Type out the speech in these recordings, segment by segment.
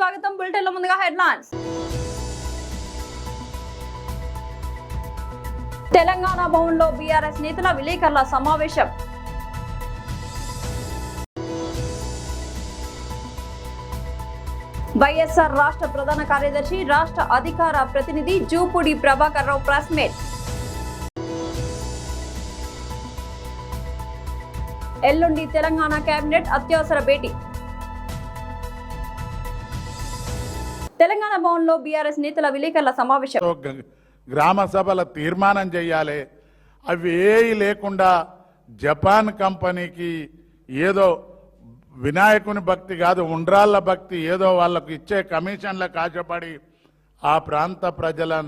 స్వాగతం. బులెటిన్ లో ముందుగా హెడ్లైన్స్. తెలంగాణ భవన్లో బీఆర్ఎస్ నేతల విలేకరుల సమావేశం. వైఎస్ఆర్ రాష్ట్ర ప్రధాన కార్యదర్శి రాష్ట్ర అధికార ప్రతినిధి జూపూడి ప్రభాకర్ రావు ప్రెస్ మీట్. ఎల్లుండి తెలంగాణ కేబినెట్ అత్యవసర భేటీ. తెలంగాణ భవన్లో బీఆర్ఎస్ నేతల విలేకరుల సమావేశం. గ్రామ సభల తీర్మానం చేయాలి. అవి ఏవి లేకుండా జపాన్ కంపెనీకి ఏదో వినాయకుని భక్తి కాదు, ఉండ్రాళ్ళ భక్తి, ఏదో వాళ్ళకు ఇచ్చే కమిషన్లకు ఆశపడి ఆ ప్రాంత ప్రజల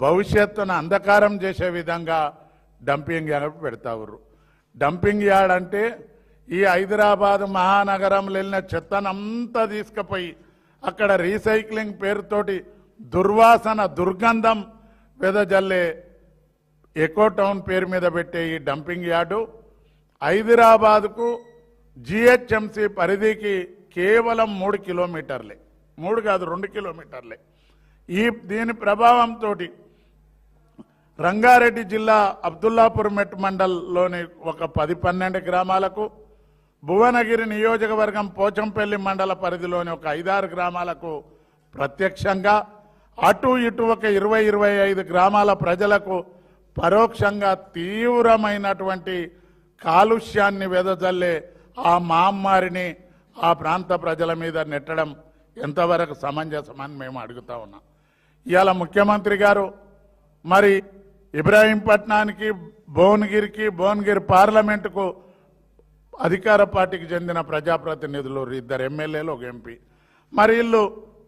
భవిష్యత్తును అంధకారం చేసే విధంగా డంపింగ్ యార్డ్ పెడతారు. డంపింగ్ యార్డ్ అంటే ఈ హైదరాబాద్ మహానగరంలో వెళ్ళిన చెత్తనంతా తీసుకుపోయి అక్కడ రీసైక్లింగ్ పేరుతోటి దుర్వాసన దుర్గంధం వెదజల్లే ఎకో టౌన్ పేరు మీద పెట్టే ఈ డంపింగ్ యార్డు హైదరాబాద్కు జిహెచ్ఎంసి పరిధికి కేవలం 3 కిలోమీటర్లే, 3 కాదు 2 కిలోమీటర్లే. దీని ప్రభావంతో రంగారెడ్డి జిల్లా అబ్దుల్లాపూర్ మెట్ మండల్లోని ఒక 10-12 గ్రామాలకు, భువనగిరి నియోజకవర్గం పోచంపల్లి మండల పరిధిలోని ఒక 5-6 గ్రామాలకు ప్రత్యక్షంగా, అటు ఇటు ఒక 20-25 గ్రామాల ప్రజలకు పరోక్షంగా తీవ్రమైనటువంటి కాలుష్యాన్ని వెదజల్లే ఆ మహమ్మారిని ఆ ప్రాంత ప్రజల మీద నెట్టడం ఎంతవరకు సమంజసమని మేము అడుగుతా ఉన్నాం. ఇవాళ ముఖ్యమంత్రి గారు మరి ఇబ్రాహీంపట్నానికి, భువనగిరి పార్లమెంటుకు అధికార పార్టీకి చెందిన ప్రజాప్రతినిధులు 2 ఎమ్మెల్యేలు, 1 ఎంపీ. మరి వీళ్ళు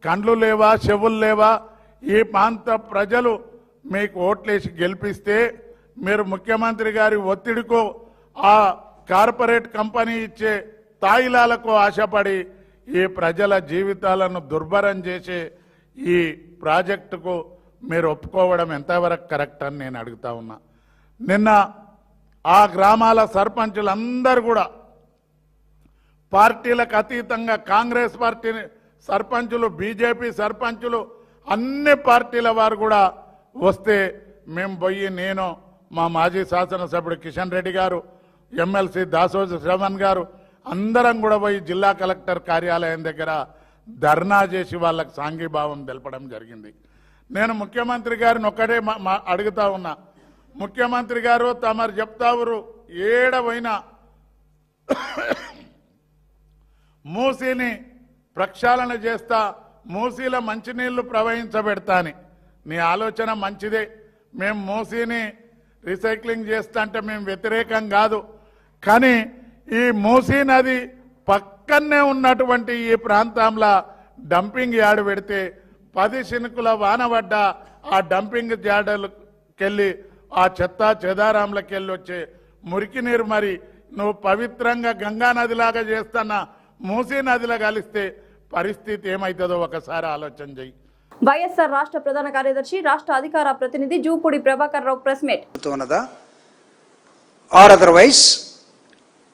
కండ్లు లేవా, చెవులు లేవా? ఈ ప్రాంత ప్రజలు మీకు ఓట్లేసి గెలిపిస్తే మీరు ముఖ్యమంత్రి గారి ఒత్తిడికో ఆ కార్పొరేట్ కంపెనీ ఇచ్చే తాయిలాలకు ఆశపడి ఈ ప్రజల జీవితాలను దుర్భరం చేసే ఈ ప్రాజెక్టుకు మీరు ఒప్పుకోవడం ఎంతవరకు కరెక్ట్ అని నేను అడుగుతా ఉన్నా. నిన్న ఆ గ్రామాల సర్పంచులందరూ కూడా పార్టీలకు అతీతంగా, కాంగ్రెస్ పార్టీ సర్పంచులు, బీజేపీ సర్పంచులు, అన్ని పార్టీల వారు కూడా వస్తే మేము పోయి, నేను, మా మాజీ శాసనసభ్యుడు కిషన్ రెడ్డి గారు, ఎమ్మెల్సీ దాసోజు శ్రవణ్ గారు అందరం కూడా పోయి జిల్లా కలెక్టర్ కార్యాలయం దగ్గర ధర్నా చేసి వాళ్ళకు సాంఘీభావం తెలపడం జరిగింది. నేను ముఖ్యమంత్రి గారిని ఒక్కటే అడుగుతా ఉన్నా. ముఖ్యమంత్రి గారు తమరు చెప్తావురు ఏడవైనా మూసీని ప్రక్షాళన చేస్తా, మూసీల మంచినీళ్లు ప్రవహించబెడతా అని. నీ ఆలోచన మంచిదే. మేము మూసీని రీసైక్లింగ్ చేస్తా అంటే మేము వ్యతిరేకం కాదు. కానీ ఈ మూసీ నది పక్కనే ఉన్నటువంటి ఈ ప్రాంతంలో డంపింగ్ యార్డ్ పెడితే 10 చినుకుల వాన పడ్డ ఆ డంపింగ్ యార్డులకెళ్ళి ఆ చెత్త చెదారాంలకి వెళ్ళి వచ్చే మురికి నీరు మరి నువ్వు పవిత్రంగా గంగా నదిలాగా చేస్తున్న మూసీ నదిలో కలిస్తే పరిస్థితి ఏమవుతుందో ఒకసారి ఆలోచన చెయ్యి. వైఎస్ఆర్ రాష్ట్ర ప్రధాన కార్యదర్శి రాష్ట్ర అధికార ప్రతినిధి Jupudi Prabhakar Rao press meet. Or otherwise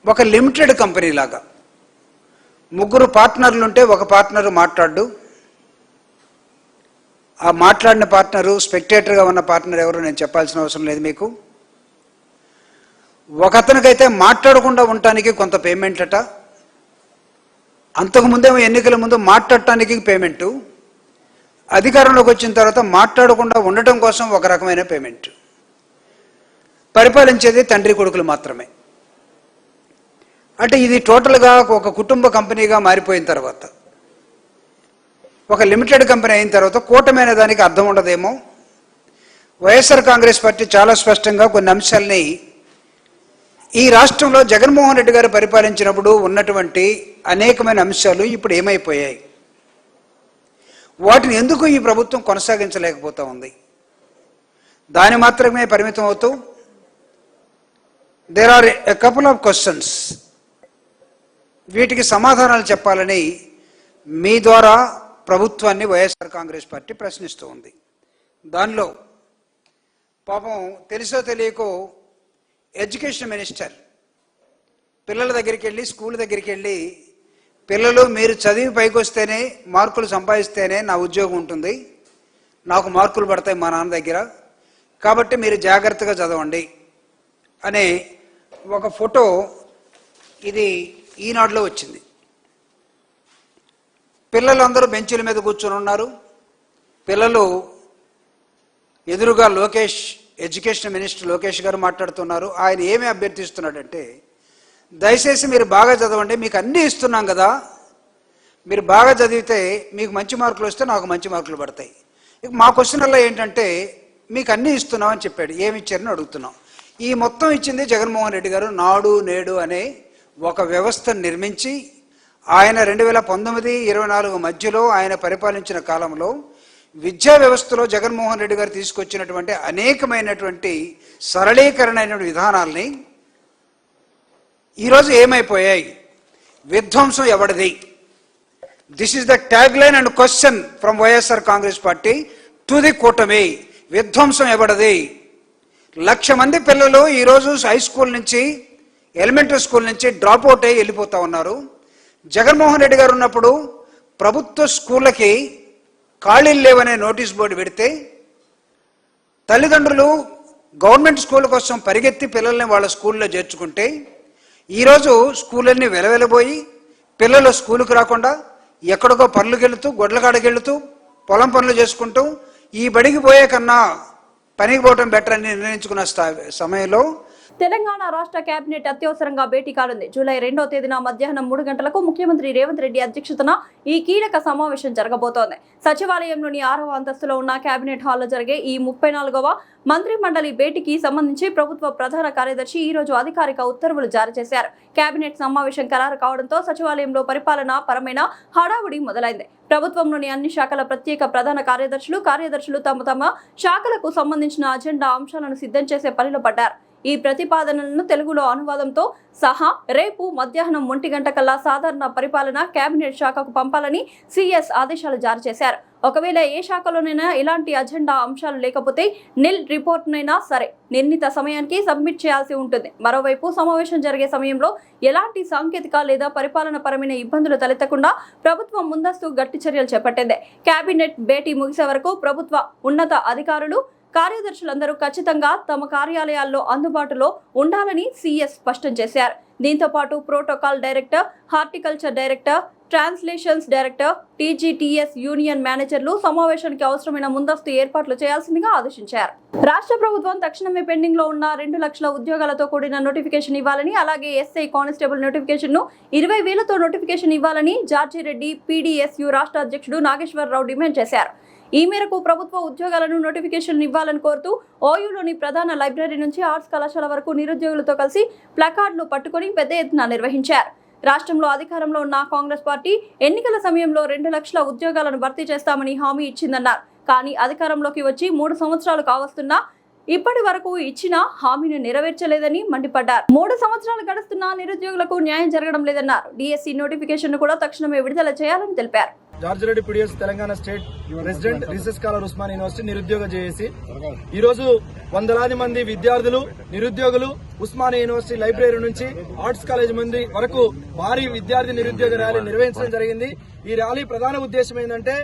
ఒక లిమిటెడ్ కంపెనీ లాగా 3 పార్ట్నర్లు ఉంటే ఒక పార్ట్నర్ మాట్లాడు, ఆ మాట్లాడిన పార్ట్నరు స్పెక్టేటర్గా ఉన్న పార్ట్నర్ ఎవరు నేను చెప్పాల్సిన అవసరం లేదు మీకు. ఒకతనికైతే మాట్లాడకుండా ఉండటానికి కొంత పేమెంట్ అట, అంతకుముందేమో ఎన్నికల ముందు మాట్లాడటానికి పేమెంటు, అధికారంలోకి వచ్చిన తర్వాత మాట్లాడకుండా ఉండటం కోసం ఒక రకమైన పేమెంట్. పరిపాలించేది తండ్రి కొడుకులు మాత్రమే. అంటే ఇది టోటల్గా ఒక కుటుంబ కంపెనీగా మారిపోయిన తర్వాత, ఒక లిమిటెడ్ కంపెనీ అయిన తర్వాత కూటమి అనే దానికి అర్థం ఉండదేమో. వైఎస్ఆర్ కాంగ్రెస్ పార్టీ చాలా స్పష్టంగా కొన్ని అంశాలని ఈ రాష్ట్రంలో జగన్మోహన్ రెడ్డి గారు పరిపాలించినప్పుడు ఉన్నటువంటి అనేకమైన అంశాలు ఇప్పుడు ఏమైపోయాయి, వాటిని ఎందుకు ఈ ప్రభుత్వం కొనసాగించలేకపోతూ ఉంది, దాని మాత్రమే పరిమితం అవుతూ there are a couple of questions, వీటికి సమాధానాలు చెప్పాలని మీ ద్వారా ప్రభుత్వాన్ని వైఎస్ఆర్ కాంగ్రెస్ పార్టీ ప్రశ్నిస్తూ ఉంది. దానిలో పాపం తెలుసో తెలియకో ఎడ్యుకేషన్ మినిస్టర్ పిల్లల దగ్గరికి వెళ్ళి, స్కూల్ దగ్గరికి వెళ్ళి పిల్లలు మీరు చదివి పైకి వస్తేనే, మార్కులు సంపాదిస్తేనే నా ఉద్యోగం ఉంటుంది, నాకు మార్కులు పడతాయి మా నాన్న దగ్గర, కాబట్టి మీరు జాగ్రత్తగా చదవండి అనే ఒక ఫోటో ఇది ఈనాడులో వచ్చింది. పిల్లలందరూ బెంచీల మీద కూర్చొని ఉన్నారు. పిల్లలు ఎదురుగా ఎడ్యుకేషన్ మినిస్టర్ లోకేష్ గారు మాట్లాడుతున్నారు. ఆయన ఏమి అభ్యర్థిస్తున్నాడంటే, దయచేసి మీరు బాగా చదవండి, మీకు అన్నీ ఇస్తున్నాం కదా, మీరు బాగా చదివితే మీకు మంచి మార్కులు వస్తే నాకు మంచి మార్కులు పడతాయి. మా క్వశ్చన్లో ఏంటంటే, మీకు అన్నీ ఇస్తున్నాం అని చెప్పాడు. ఏమి ఇచ్చారని అడుగుతున్నాం. ఈ మొత్తం ఇచ్చింది జగన్మోహన్ రెడ్డి గారు. నాడు నేడు అనే ఒక వ్యవస్థను నిర్మించి ఆయన 2019-24 మధ్యలో ఆయన పరిపాలించిన కాలంలో విద్యా వ్యవస్థలో జగన్మోహన్ రెడ్డి గారు తీసుకొచ్చినటువంటి అనేకమైనటువంటి సరళీకరణ విధానాల్ని ఈరోజు ఏమైపోయాయి? విధ్వంసం ఎవరిది? This is the tag line and question from YSR Congress party to the కూటమి. విధ్వంసం ఎవరిది? 1,00,000 మంది పిల్లలు ఈరోజు హై స్కూల్ నుంచి, ఎలిమెంటరీ స్కూల్ నుంచి డ్రాప్ అవుట్ అయ్యి వెళ్ళిపోతా ఉన్నారు. జగన్మోహన్ రెడ్డి గారు ఉన్నప్పుడు ప్రభుత్వ స్కూళ్ళకి ఖాళీలు లేవనే నోటీస్ బోర్డు పెడితే తల్లిదండ్రులు గవర్నమెంట్ స్కూల్ కోసం పరిగెత్తి పిల్లల్ని వాళ్ళ స్కూల్లో చేర్చుకుంటే, ఈరోజు స్కూళ్ళన్నీ వెలవెలబోయి పిల్లలు స్కూలుకు రాకుండా ఎక్కడికో పనులుకెళ్తూ, గొడ్లకాడకెళ్తూ, పొలం పనులు చేసుకుంటూ ఈ బడికి పోయే కన్నా పనికి పోవటం బెటర్ అని నిర్ణయించుకున్న సమయంలో తెలంగాణ రాష్ట్ర కేబినెట్ అత్యవసరంగా భేటీ కానుంది. జూలై 2వ తేదీన మధ్యాహ్నం 3 గంటలకు ముఖ్యమంత్రి రేవంత్ రెడ్డి అధ్యక్షతన ఈ కీలక సమావేశం జరగబోతోంది. సచివాలయంలోని 6వ అంతస్తులో ఉన్న కేబినెట్ హాల్లో జరిగే ఈ 34వ మంత్రి మండలి భేటీకి సంబంధించి ప్రభుత్వ ప్రధాన కార్యదర్శి ఈ రోజు అధికారిక ఉత్తర్వులు జారీ చేశారు. కేబినెట్ సమావేశం ఖరారు కావడంతో సచివాలయంలో పరిపాలన పరమైన హడావుడి మొదలైంది. ప్రభుత్వంలోని అన్ని శాఖల ప్రత్యేక ప్రధాన కార్యదర్శులు తమ తమ శాఖలకు సంబంధించిన అజెండా అంశాలను సిద్ధం చేసే పనిలో పడ్డారు. ఈ ప్రతిపాదనలను తెలుగులో అనువాదంతో సహా రేపు మధ్యాహ్నం 1 గంట కల్లా సాధారణ పరిపాలన కేబినెట్ శాఖకు పంపాలని సీఎస్ ఆదేశాలు జారీ చేశారు. ఒకవేళ ఏ శాఖలోనైనా ఇలాంటి అజెండా అంశాలు లేకపోతే నిల్ రిపోర్ట్నైనా సరే నిర్ణీత సమయానికి సబ్మిట్ చేయాల్సి ఉంటుంది. మరోవైపు సమావేశం జరిగే సమయంలో ఎలాంటి సాంకేతిక లేదా పరిపాలన పరమైన ఇబ్బందులు తలెత్తకుండా ప్రభుత్వం ముందస్తు గట్టి చర్యలు చేపట్టింది. కేబినెట్ భేటీ ముగిసే వరకు ప్రభుత్వ ఉన్నత అధికారులు, కార్యదర్శులందరూ ఖచ్చితంగా తమ కార్యాలయాల్లో అందుబాటులో ఉండాలని సీఎస్ స్పష్టం చేశారు. దీంతో పాటు protocol director, horticulture director, translations director, TGTS union మేనేజర్లు సమావేశానికి అవసరమైన ముందస్తు ఏర్పాట్లు చేయాల్సిందిగా ఆదేశించారు. రాష్ట్ర ప్రభుత్వం తక్షణమే పెండింగ్ లో ఉన్న 2 లక్షల ఉద్యోగాలతో కూడిన నోటిఫికేషన్ ఇవ్వాలని, అలాగే ఎస్ఐ కానిస్టేబుల్ నోటిఫికేషన్ ను 20,000తో నోటిఫికేషన్ ఇవ్వాలని జార్జిరెడ్డి పీడీఎస్యూ రాష్ట్ర అధ్యక్షుడు నాగేశ్వరరావు డిమాండ్ చేశారు. ఈ మేరకు ప్రభుత్వ ఉద్యోగాలను నోటిఫికేషన్ ఇవ్వాలని కోరుతూ ఓయూలోని ప్రధాన లైబ్రరీ నుంచి ఆర్ట్స్ కళాశాల వరకు నిరుద్యోగులతో కలిసి ప్లకార్డులు పట్టుకొని పెద్ద ఎత్తున నిర్వహించారు. రాష్ట్రంలో అధికారంలో ఉన్న కాంగ్రెస్ పార్టీ ఎన్నికల సమయంలో 2 లక్షల ఉద్యోగాలను భర్తీ చేస్తామని హామీ ఇచ్చిందన్నారు. కానీ అధికారంలోకి వచ్చి 3 సంవత్సరాలు కావస్తున్నా ఇప్పటి వరకు ఇచ్చిన హామీని నెరవేర్చలేదని మండిపడ్డారు. 3 సంవత్సరాలు గడుస్తున్నా నిరుద్యోగులకు న్యాయం జరగడం లేదన్నారు. డిఎస్సి నోటిఫికేషన్ ను కూడా తక్షణమే విడుదల చేయాలని తెలిపారు. George Reddy PDS Telangana state president, research scholar Osmania university నిరుద్యోగ జేఏసీ. ఈరోజు వందలాది మంది విద్యార్థులు, నిరుద్యోగులు ఉస్మానియా యూనివర్సిటీ లైబ్రరీ నుంచి ఆర్ట్స్ కాలేజ్ మంది వరకు భారీ విద్యార్థి నిరుద్యోగ ర్యాలీ నిర్వహించడం జరిగింది. ఈ ర్యాలీ ప్రధాన ఉద్దేశం ఏంటంటే,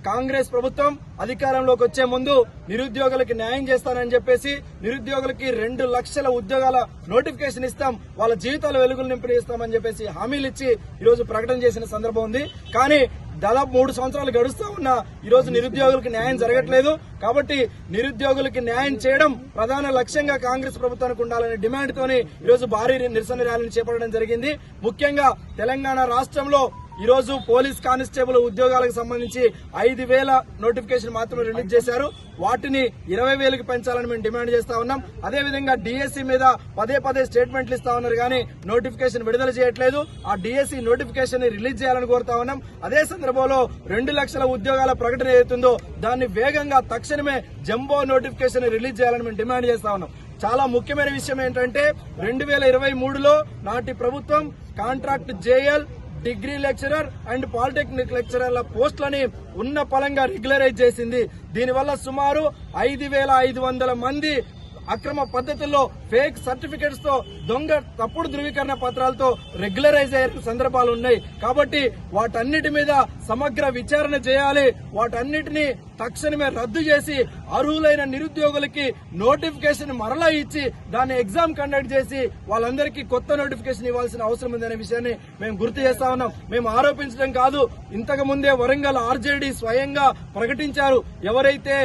కాంగ్రెస్ ప్రభుత్వం అధికారంలోకి వచ్చే ముందు నిరుద్యోగులకి న్యాయం చేస్తానని చెప్పేసి నిరుద్యోగులకి 2 లక్షల ఉద్యోగాల నోటిఫికేషన్ ఇస్తాం, వాళ్ళ జీవితాల వెలుగులు నింపనిస్తామని చెప్పేసి హామీలు ఇచ్చి ఈరోజు ప్రకటన చేసిన సందర్భం ఉంది. కానీ దాదాపు 3 సంవత్సరాలు గడుస్తూ ఉన్నా ఈరోజు నిరుద్యోగులకు న్యాయం జరగట్లేదు. కాబట్టి నిరుద్యోగులకి న్యాయం చేయడం ప్రధాన లక్ష్యంగా కాంగ్రెస్ ప్రభుత్వానికి ఉండాలనే డిమాండ్ తోని ఈరోజు భారీ నిరసన ర్యాలీని చేపట్టడం జరిగింది. ముఖ్యంగా తెలంగాణ రాష్ట్రంలో ఈరోజు పోలీస్ కానిస్టేబుల్ ఉద్యోగాలకు సంబంధించి 5,000 నోటిఫికేషన్ మాత్రమే రిలీజ్ చేశారు. వాటిని 20,000కి పెంచాలని మేము డిమాండ్ చేస్తా ఉన్నాం. అదేవిధంగా డిఎస్సి మీద పదే స్టేట్మెంట్లు ఇస్తా ఉన్నారు, కానీ నోటిఫికేషన్ విడుదల చేయట్లేదు. ఆ డిఎస్సి నోటిఫికేషన్ ని రిలీజ్ చేయాలని కోరుతా ఉన్నాం. అదే సందర్భంలో 2 లక్షల ఉద్యోగాల ప్రకటన ఏదైతుందో దాన్ని వేగంగా తక్షణమే జంబో నోటిఫికేషన్ రిలీజ్ చేయాలని మేము డిమాండ్ చేస్తా ఉన్నాం. చాలా ముఖ్యమైన విషయం ఏంటంటే, 2023లో నాటి ప్రభుత్వం contract JL, degree lecturer and polytechnic లెక్చరర్ల పోస్టులని ఉన్న పలంగా రెగ్యులరైజ్ చేసింది. దీనివల్ల సుమారు 5,500 మంది అక్రమ పద్ధతుల్లో ఫేక్ సర్టిఫికెట్స్ తో దొంగ తప్పుడు ధృవీకరణ పత్రాలతో రెగ్యులరైజ్ అయ్యే సందర్భాలు ఉన్నాయి. కాబట్టి వాటన్నిటి మీద సమగ్ర విచారణ చేయాలి. వాటన్నిటిని తక్షణమే రద్దు చేసి అర్హులైన నిరుద్యోగులకి నోటిఫికేషన్ మరలా ఇచ్చి దాన్ని ఎగ్జామ్ కండక్ట్ చేసి వాళ్ళందరికీ కొత్త నోటిఫికేషన్ ఇవ్వాల్సిన అవసరం ఉందనే విషయాన్ని మేము గుర్తు చేస్తా ఉన్నాం. మేము ఆరోపించడం కాదు, ఇంతకు ముందే వరంగల్ ఆర్జేడీ స్వయంగా ప్రకటించారు. ఎవరైతే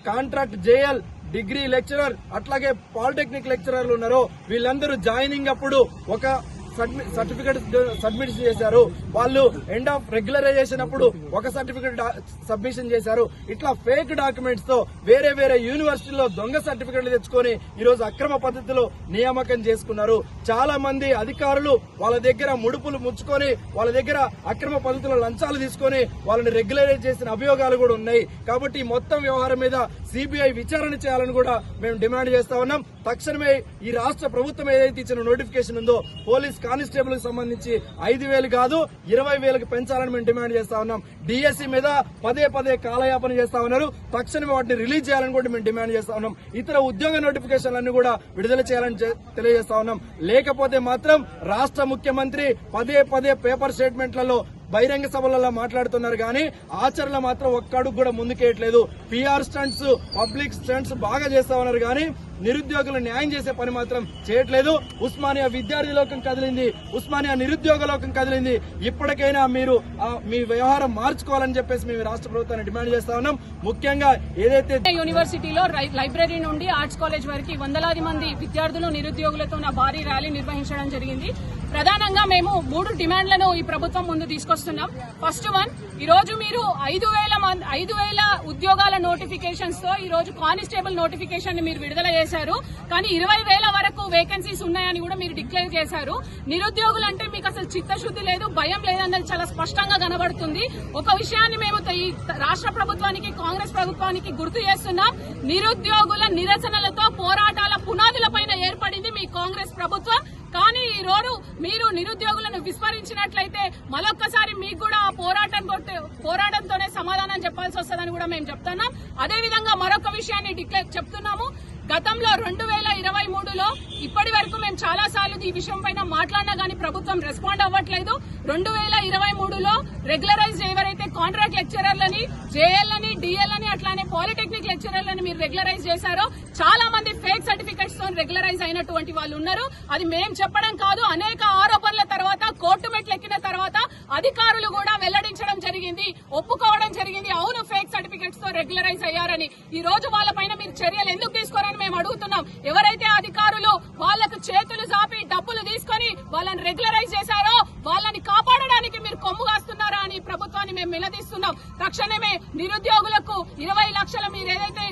కాంట్రాక్ట్ జేఎల్ డిగ్రీ లెక్చరర్ అట్లాగే పాలిటెక్నిక్ లెక్చరర్లు ఉన్నారో వీళ్ళందరూ జాయినింగ్ అప్పుడు ఒక సర్టిఫికేట్ సబ్మిట్ చేశారు. వాళ్ళు ఎండ్ ఆఫ్ రెగ్యులరైజేషన్ అప్పుడు ఒక సర్టిఫికేట్ సబ్మిషన్ చేశారు. ఇట్లా ఫేక్ డాక్యుమెంట్స్ తో వేరే వేరే యూనివర్సిటీల్లో దొంగ సర్టిఫికెట్లు తెచ్చుకొని ఈరోజు అక్రమ పద్ధతిలో నియామకం చేసుకున్నారు. చాలా మంది అధికారులు వాళ్ళ దగ్గర ముడుపులు ముచ్చుకొని వాళ్ళ దగ్గర అక్రమ పద్ధతిలో లంచాలు తీసుకొని వాళ్ళని రెగ్యులరైజ్ చేసిన అభియోగాలు కూడా ఉన్నాయి. కాబట్టి ఈ మొత్తం వ్యవహారం మీద సిబిఐ విచారణ చేయాలని కూడా మేము డిమాండ్ చేస్తా ఉన్నాం. తక్షణమే ఈ రాష్ట్ర ప్రభుత్వం ఏదైతే ఇచ్చిన నోటిఫికేషన్ ఉందో పోలీస్ కానిస్టేబుల్ కి సంబంధించి 5,000 కాదు 20,000 పెంచాలని మేము డిమాండ్ చేస్తా ఉన్నాం. డిఎస్సి మీద పదే పదే కాలయాపన చేస్తా ఉన్నారు. తక్షణమే వాటిని రిలీజ్ చేయాలని కూడా మేము డిమాండ్ చేస్తా ఉన్నాం. ఇతర ఉద్యోగ నోటిఫికేషన్లన్నీ కూడా విడుదల చేయాలని తెలియజేస్తా ఉన్నాం. లేకపోతే మాత్రం రాష్ట్ర ముఖ్యమంత్రి పదే పదే పేపర్ స్టేట్మెంట్లలో బహిరంగ సభలలో మాట్లాడుతున్నారు కానీ ఆచరణ మాత్రం ఒక్కడుగు కూడా ముందుకేయట్లేదు. పిఆర్ స్టంట్స్ పబ్లిక్ స్టంట్స్ బాగా చేస్తా ఉన్నారు కానీ నిరుద్యోగులు న్యాయం చేసే పని మాత్రం చేయట్లేదు. ఉస్మానియా విద్యార్థి లోకం కదిలింది, ఉస్మానియా నిరుద్యోగ లోకం కదిలింది. ఇప్పటికైనా మీరు మీ వ్యవహారం మార్చుకోవాలని చెప్పేసి మేము రాష్ట్ర ప్రభుత్వాన్ని డిమాండ్ చేస్తా ఉన్నాం. ముఖ్యంగా ఏదైతే యూనివర్సిటీలో లైబ్రరీ నుండి ఆర్ట్స్ కాలేజ్ వరకు వందలాది మంది విద్యార్థులు నిరుద్యోగులతో భారీ ర్యాలీ నిర్వహించడం జరిగింది. ప్రధానంగా మేము 3 డిమాండ్లను ఈ ప్రభుత్వం ముందు తీసుకొస్తున్నాం. ఫస్ట్ వన్, ఈ రోజు మీరు 5,000 ఉద్యోగాల నోటిఫికేషన్స్ తో ఈ రోజు కానిస్టేబుల్ నోటిఫికేషన్ ని మీరు విడుదల చేశారు. కానీ 20,000 వరకు వేకెన్సీస్ ఉన్నాయని కూడా మీరు డిక్లేర్ చేశారు. నిరుద్యోగులు అంటే మీకు అసలు చిత్తశుద్ది లేదు, భయం లేదన్నది చాలా స్పష్టంగా కనబడుతుంది. ఒక విషయాన్ని మేము ఈ రాష్ట్ర ప్రభుత్వానికి కాంగ్రెస్ ప్రభుత్వానికి గుర్తు చేస్తున్నాం. నిరుద్యోగుల నిరసనలతో పోరాటాల పునాదులపైన ఏర్పడింది మీ కాంగ్రెస్ ప్రభుత్వం. కానీ ఈ రోజు మీరు నిరుద్యోగులను విస్మరించినట్లయితే మరొక్కసారి మీకు కూడా ఆ పోరాటంతోనే సమాధానం చెప్పాల్సి వస్తుందని కూడా మేము చెప్తున్నాం. అదేవిధంగా మరొక విషయాన్ని చెప్తున్నాము. గతంలో 2023లో ఇప్పటి వరకు మేము చాలా సార్లు ఈ విషయం పైన మాట్లాడినా గానీ ప్రభుత్వం రెస్పాండ్ అవ్వట్లేదు. 2023లో రెగ్యులరైజ్ ఎవరైతే కాంట్రాక్ట్ లెక్చరర్లని, జేఎల్ని, డిఎల్ని అట్లానే పాలిటెక్నిక్ లెక్చరర్లని మీరు రెగ్యులరైజ్ చేశారో చాలా మంది ఫేక్ సర్టిఫికెట్స్ తో రెగ్యులరైజ్ అయినటువంటి వాళ్ళు ఉన్నారు. అది మేం చెప్పడం కాదు, అనేక ఆరోపణల తర్వాత కోర్టు మెట్లెక్కిన తర్వాత అధికారులు కూడా వెల్లడించడం జరిగింది, ఒప్పుకోవడం జరిగింది. అవును, ఫేక్ సర్టిఫికెట్స్ తో రెగ్యులరైజ్ అయ్యారని. ఈ రోజు వాళ్ళపైన మీరు చర్యలు ఎందుకు తీసుకోరని మేము అడుగుతున్నాం. ఎవరైతే అధికారులు వాళ్లకు చేతులు చాపి డబ్బులు తీసుకొని వాళ్ళని రెగ్యులరైజ్ చేశారో వాళ్ళని కాపాడడానికి మీరు కొమ్ము కాస్తున్నారా అని ప్రభుత్వాన్ని మేము నిలదీస్తున్నాం. తక్షణమే నిరుద్యోగులకు 20 లక్షల మీరు ఏదైతే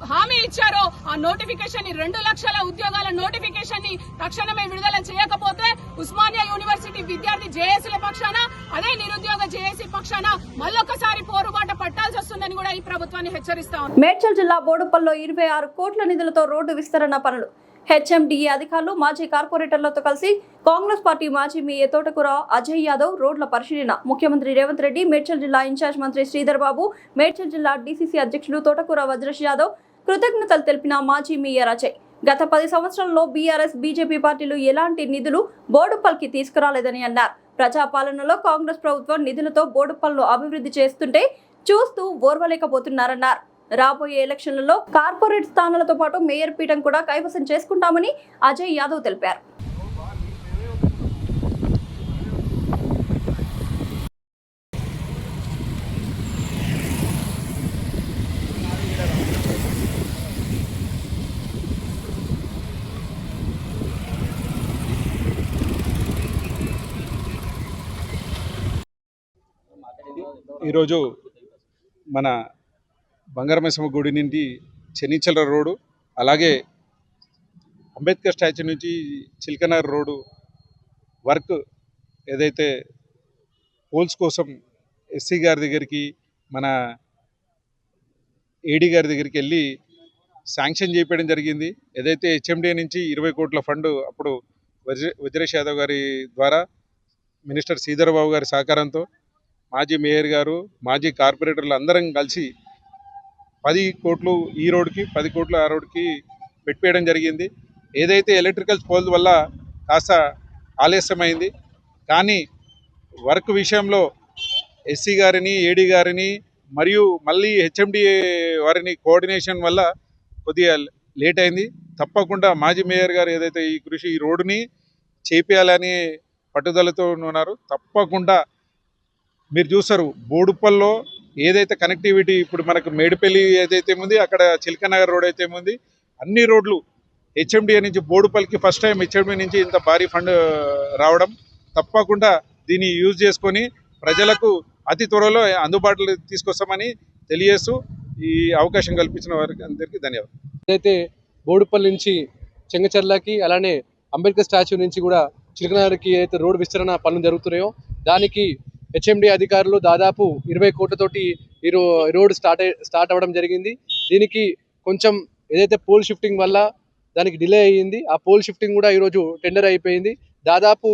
హామీ ఇచ్చారో ఆ నోటిఫికేషన్ ని 2 లక్షల ఉద్యోగాల నోటిఫికేషన్ ని తక్షణమే విడుదల చేయకపోతే ఉస్మానియా యూనివర్సిటీ విద్యార్థి జేఏసీల పక్షాన, అదే నిరుద్యోగ జేఏసీ పక్షాన మళ్ళొకసారి పోరుబాట పట్టాల్సి వస్తుందని కూడా ఈ ప్రభుత్వాన్ని హెచ్చరిస్తా ఉన్నాం. మేడ్చల్ జిల్లా బోడుపల్లో 26 కోట్ల నిధులతో రోడ్డు విస్తరణ పనులు. హెచ్ఎండిఏ అధికారులు, మాజీ కార్పొరేటర్లతో కలిసి కాంగ్రెస్ పార్టీ మాజీ మేయర్ తోటకూర అజయ్ యాదవ్ రోడ్ల పరిశీలన. ముఖ్యమంత్రి రేవంత్ రెడ్డి, మేడ్చల్ జిల్లా ఇన్ఛార్జ్ మంత్రి శ్రీధర్ బాబు, మేడ్చల్ జిల్లా డీసీసీ అధ్యక్షులు తోటకూర వజ్రేష్ యాదవ్ కృతజ్ఞతలు తెలిపిన మాజీ మేయర్ అజయ్, గత 10 సంవత్సరాల్లో బీఆర్ఎస్, బీజేపీ పార్టీలు ఎలాంటి నిధులు బోడుపల్కి తీసుకురాలేదని అన్నారు. ప్రజాపాలనలో కాంగ్రెస్ ప్రభుత్వం నిధులతో బోడుపల్ను అభివృద్ధి చేస్తుంటే చూస్తూ ఓర్వలేకపోతున్నారన్నారు. రాబోయే ఎలక్షన్లలో కార్పొరేట్ స్థానాలతో పాటు మేయర్ పీఠం కూడా కైవసం చేసుకుంటామని అజయ్ యాదవ్ తెలిపారు. ఈరోజు మన బంగారమైసమ్మ గుడి నుండి చెన్నిచల రోడ్డు, అలాగే అంబేద్కర్ స్టాచ్యూ నుంచి చిల్కనర్ రోడ్డు వర్క్ ఏదైతే పోల్స్ కోసం ఎస్సీ గారి దగ్గరికి, మన ఏడీ గారి దగ్గరికి వెళ్ళి శాంక్షన్ చేయించడం జరిగింది. ఏదైతే హెచ్ఎండిఏ నుంచి 20 కోట్ల ఫండ్ అప్పుడు వజ్రేష్ యాదవ్ గారి ద్వారా మినిస్టర్ శ్రీధర్ బాబు గారి సహకారంతో మాజీ మేయర్ గారు, మాజీ కార్పొరేటర్లు అందరం కలిసి 10 కోట్లు ఈ రోడ్డుకి, 10 కోట్లు ఆ రోడ్డుకి పెట్టివేయడం జరిగింది. ఏదైతే ఎలక్ట్రికల్ పోల్ వల్ల కాస్త ఆలస్యమైంది, కానీ వర్క్ విషయంలో ఎస్సీ గారిని, ఏడీ గారిని మరియు మళ్ళీ హెచ్ఎండిఏ వారిని కోఆర్డినేషన్ వల్ల కొద్దిగా లేట్ అయింది. తప్పకుండా మాజీ మేయర్ గారు ఏదైతే ఈ రోడ్డుని చేపియాలని పట్టుదలతో ఉన్నారు. తప్పకుండా మీరు చూస్తారు బోడుప్పల్లో ఏదైతే కనెక్టివిటీ ఇప్పుడు మనకు మేడిపల్లి ఏదైతే ఉంది, అక్కడ చిలకనగర్ రోడ్ అయితే ఉంది, అన్ని రోడ్లు హెచ్ఎండిఏ నుంచి బోడుపల్లికి ఫస్ట్ టైం హెచ్ఎండిఏ నుంచి ఇంత భారీ ఫండ్ రావడం. తప్పకుండా దీన్ని యూజ్ చేసుకొని ప్రజలకు అతి త్వరలో అందుబాటులో తీసుకొస్తామని తెలియజేస్తూ ఈ అవకాశం కల్పించిన వారికి అందరికీ ధన్యవాదాలు. ఏదైతే బోడుపల్లి నుంచి చెంగచర్లకి అలానే అంబేద్కర్ స్టాచ్యూ నుంచి కూడా చిలకనగర్కి ఏదైతే రోడ్డు విస్తరణ పనులు జరుగుతున్నాయో దానికి హెచ్ఎండి అధికారులు దాదాపు 20 కోట్లతోటి ఈ రోడ్ స్టార్ట్ అవ్వడం జరిగింది. దీనికి కొంచెం ఏదైతే పోల్ షిఫ్టింగ్ వల్ల దానికి డిలే అయ్యింది. ఆ పోల్ షిఫ్టింగ్ కూడా ఈరోజు టెండర్ అయిపోయింది. దాదాపు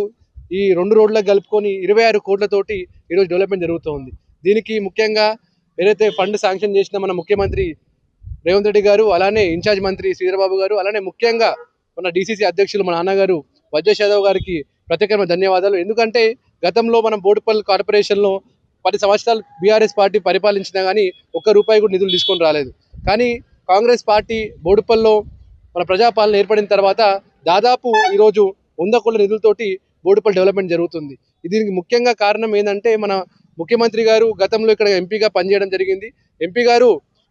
ఈ 2 రోడ్లకు కలుపుకొని 26 కోట్లతోటి ఈరోజు డెవలప్మెంట్ జరుగుతుంది. దీనికి ముఖ్యంగా ఏదైతే ఫండ్ శాంక్షన్ చేసిన మన ముఖ్యమంత్రి రేవంత్ రెడ్డి గారు, అలానే ఇన్ఛార్జ్ మంత్రి శ్రీధరబాబు గారు, అలానే ముఖ్యంగా మన డీసీసీ అధ్యక్షులు మన నాన్నగారు వజ్రేష్ యాదవ్ గారికి ప్రత్యేకమైన ధన్యవాదాలు. ఎందుకంటే గతంలో మనం బోడుపల్లి కార్పొరేషన్లో 10 సంవత్సరాలు బీఆర్ఎస్ పార్టీ పరిపాలించినా కానీ ₹1 కూడా నిధులు తీసుకొని రాలేదు. కానీ కాంగ్రెస్ పార్టీ బోడుపల్లో మన ప్రజాపాలన ఏర్పడిన తర్వాత దాదాపు ఈరోజు 100 కోట్ల నిధులతోటి బోడుపల్లి డెవలప్మెంట్ జరుగుతుంది. దీనికి ముఖ్యంగా కారణం ఏంటంటే మన ముఖ్యమంత్రి గారు గతంలో ఇక్కడ ఎంపీగా పనిచేయడం జరిగింది. ఎంపీ గారు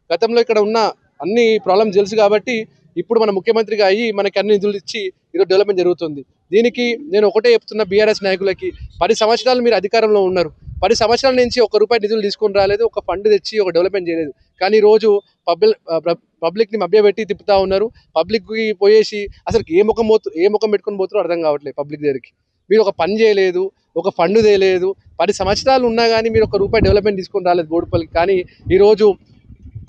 గతంలో ఇక్కడ ఉన్న అన్ని ప్రాబ్లమ్స్ తెలుసు కాబట్టి ఇప్పుడు మన ముఖ్యమంత్రిగా అయ్యి మనకి అన్ని నిధులు ఇచ్చి ఈరోజు డెవలప్మెంట్ జరుగుతుంది. దీనికి నేను ఒకటే చెప్తున్న బీఆర్ఎస్ నాయకులకి, 10 సంవత్సరాలు మీరు అధికారంలో ఉన్నారు, 10 సంవత్సరాల నుంచి ₹1 నిధులు తీసుకొని రాలేదు, ఒక ఫండ్ తెచ్చి ఒక డెవలప్మెంట్ చేయలేదు. కానీ ఈరోజు పబ్లిక్ని మభ్యపెట్టి తిప్పుతా ఉన్నారు. పబ్లిక్కి పోయేసి అసలు ఏ ముఖం పెట్టుకొని పోతారో అర్థం కావట్లేదు. పబ్లిక్ దగ్గరికి మీరు ఒక పని చేయలేదు, ఒక ఫండ్ తేలేదు, 10 సంవత్సరాలు ఉన్నా కానీ మీరు ₹1 డెవలప్మెంట్ తీసుకొని రాలేదు బోడుపల్లికి. కానీ ఈరోజు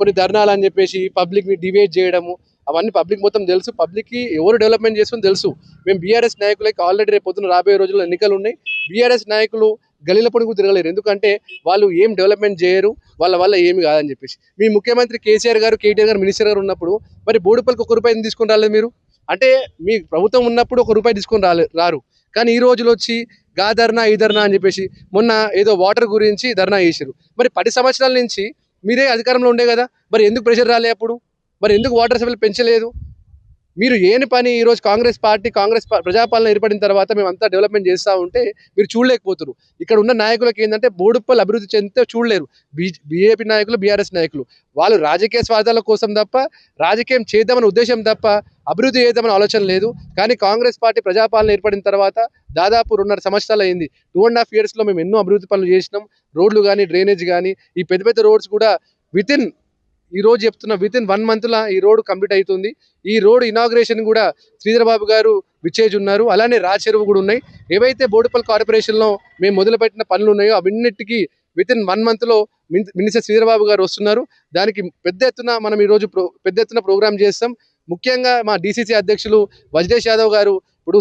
కొన్ని ధర్నాలు అని చెప్పేసి పబ్లిక్ని డివైడ్ చేయడము అవన్నీ పబ్లిక్ మొత్తం తెలుసు. పబ్లిక్కి ఎవరు డెవలప్మెంట్ చేస్తుందో తెలుసు. మేము బీఆర్ఎస్ నాయకులకి ఆల్రెడీ రేపు పొద్దున రాబోయే రోజుల్లో ఎన్నికలు ఉన్నాయి. బీఆర్ఎస్ నాయకులు గలీల పొడుగు తిరగలేరు, ఎందుకంటే వాళ్ళు ఏం డెవలప్మెంట్ చేయరు, వాళ్ళ వల్ల ఏమి కాదని చెప్పేసి. మీ ముఖ్యమంత్రి కేసీఆర్ గారు, కేటీఆర్ గారు మినిస్టర్ గారు ఉన్నప్పుడు మరి బోడుపల్లికి ₹1 తీసుకొని రాలేదు మీరు. అంటే మీ ప్రభుత్వం ఉన్నప్పుడు ₹1 తీసుకొని రారు. కానీ ఈ రోజులు వచ్చి గా ధర్నా ఈ ధర్నా అని చెప్పేసి మొన్న ఏదో వాటర్ గురించి ధర్నా చేశారు. మరి 10 సంవత్సరాల నుంచి మీరే అధికారంలో ఉండే కదా, మరి ఎందుకు ప్రెషర్ రాలే అప్పుడు? మరి ఎందుకు వాటర్ సప్లై పెంచలేదు? మీరు ఏని పని ఈరోజు కాంగ్రెస్ ప్రజాపాలన ఏర్పడిన తర్వాత మేమంతా డెవలప్మెంట్ చేస్తూ ఉంటే మీరు చూడలేకపోతున్నారు. ఇక్కడ ఉన్న నాయకులకి ఏంటంటే బోడుపల్లి అభివృద్ధి చెందితే చూడలేరు. బీజేపీ నాయకులు, బీఆర్ఎస్ నాయకులు వాళ్ళు రాజకీయ స్వార్థాల కోసం తప్ప, రాజకీయం చేద్దామనే ఉద్దేశం తప్ప అభివృద్ధి చేద్దామని ఆలోచన లేదు. కానీ కాంగ్రెస్ పార్టీ ప్రజాపాలన ఏర్పడిన తర్వాత దాదాపు 2.5 సంవత్సరాలు అయింది. 2.5 yearsలో మేము ఎన్నో అభివృద్ధి పనులు చేసినాం. రోడ్లు కానీ, డ్రైనేజ్ కానీ, ఈ పెద్ద రోడ్స్ కూడా ఈరోజు చెప్తున్న విత్ ఇన్ 1 monthలో ఈ రోడ్ కంప్లీట్ అవుతుంది. ఈ రోడ్ ఇనాగ్రేషన్ కూడా శ్రీధరబాబు గారు విచ్చేజ్ ఉన్నారు. అలానే చెరువు కూడా ఉన్నాయి. ఏవైతే బోడుపల్లి కార్పొరేషన్లో మేము మొదలుపెట్టిన పనులు ఉన్నాయో అవన్నిటికీ విత్ ఇన్ 1 monthలో మినిస్టర్ శ్రీధరబాబు గారు వస్తున్నారు. దానికి పెద్ద ఎత్తున మనం ఈరోజు పెద్ద ఎత్తున ప్రోగ్రామ్ చేస్తాం. ముఖ్యంగా మా డీసీసీ అధ్యక్షులు వజ్రేష్ యాదవ్ గారు ఇప్పుడు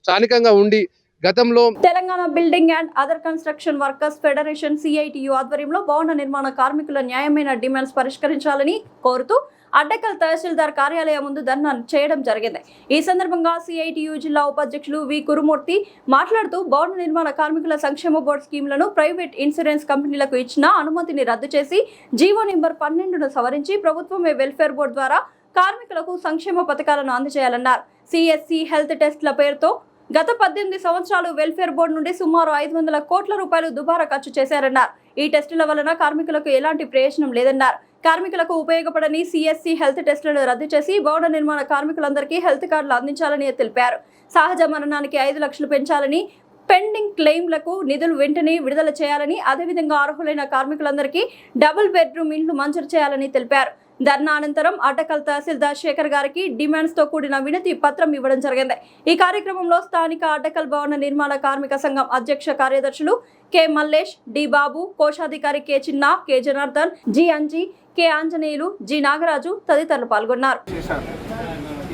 స్థానికంగా ఉండి గతంలో Telangana building and other construction workers federation CITU ఆధ్వర్యంలో భవన నిర్మాణ కార్మికుల న్యాయమైన డిమాండ్స్ పరిష్కరించాలని కోరుతూ అడ్డకల్ తహసీల్దార్ కార్యాలయం ముందు ధర్నా చేయడం జరిగింది. ఈ సందర్భంగా CITU జిల్లా ఉపాధ్యక్షులు వి కురుమూర్తి మాట్లాడుతూ భవన నిర్మాణ కార్మికుల సంక్షేమ బోర్డు స్కీమ్లను ప్రైవేట్ ఇన్సూరెన్స్ కంపెనీలకు ఇచ్చిన అనుమతిని రద్దు చేసి జీవో నెంబర్ 12ను సవరించి ప్రభుత్వమే వెల్ఫేర్ బోర్డు ద్వారా కార్మికులకు సంక్షేమ పథకాలను అందజేయాలన్నారు. CSC హెల్త్ టెస్ట్ల పేరుతో గత 18 సంవత్సరాలు వెల్ఫేర్ బోర్డు నుండి సుమారు 500 కోట్ల రూపాయలు దుబారా ఖర్చు చేశారన్నారు. ఈ టెస్టుల వలన కార్మికులకు ఎలాంటి ప్రయోజనం లేదన్నారు. కార్మికులకు ఉపయోగపడని CSC హెల్త్ టెస్టులను రద్దు చేసి భవన నిర్మాణ కార్మికులందరికీ హెల్త్ కార్డులు అందించాలని తెలిపారు. సహజ మరణానికి 5 లక్షలు పెంచాలని, పెండింగ్ క్లెయిమ్లకు నిధులు వెంటనే విడుదల చేయాలని, అదేవిధంగా అర్హులైన కార్మికులందరికీ డబుల్ బెడ్రూమ్ ఇండ్లు మంజూరు చేయాలని తెలిపారు. ధర్నా అనంతరం అడ్డకల్ తహసీల్దార్ శేఖర్ గారికి డిమాండ్స్ తో కూడిన వినతి పత్రం ఇవ్వడం జరిగింది. ఈ కార్యక్రమంలో స్థానిక అడ్డకల్ భవన నిర్మాణ కార్మిక సంఘం అధ్యక్ష కార్యదర్శులు కె మల్లేష్, డి బాబు, కోశాధికారి కె చిన్న, K Janardhan, G Anji, K Anjaneyulu, G Nagaraju తదితరులు పాల్గొన్నారు.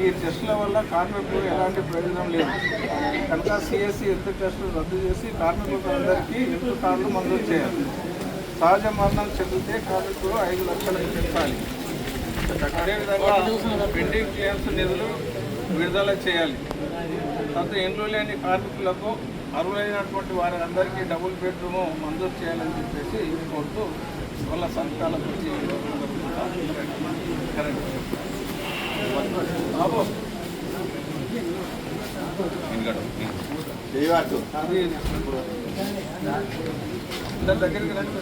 ఈ టెస్టుల వల్ల కార్మికులకు ఎలాంటి ప్రయోజనం లేదు కనుక CSC హెల్త్ టెస్టులు రద్దు చేసి కార్మికులందరికీ హెల్త్ కార్డులు మంజూరు చేయాలి. సహజ మరణం చెందితే కార్మికులు 5 లక్షలకు పెంచాలి. అదేవిధంగా పెండింగ్ క్లెయిమ్స్ నిధులు విడుదల చేయాలి. తర్వాత ఇంట్లో లేని కార్మికులకు అర్హులైనటువంటి వారి అందరికీ డబుల్ బెడ్రూమ్ మంజూరు చేయాలని చెప్పేసి కోరుతూ వాళ్ళ సంతకాలకు దగ్గరికి రండి.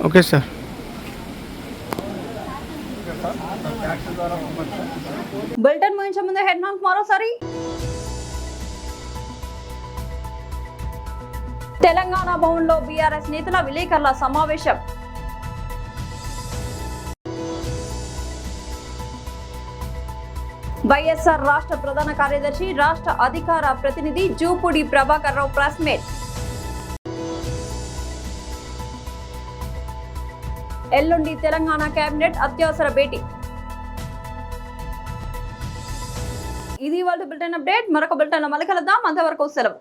Okay sir. బులెటిన్ ముగించే ముందు హెడ్లైన్స్ మరోసారి. తెలంగాణ భవన్లో బీఆర్ఎస్ నేతల విలేకరుల సమావేశం. వైఎస్ఆర్ రాష్ట్ర ప్రధాన కార్యదర్శి రాష్ట్ర అధికార ప్రతినిధి జూపూడి ప్రభాకర్ రావు ప్రెస్ మీట్. ఎల్లుండి తెలంగాణ కేబినెట్ అత్యవసర భేటీ. ఇది వాళ్ళ బులెటిన్ అప్డేట్. మరొక బులెటిన్ లో మళ్ళీ కలుద్దాం. అంతవరకు సెలవు.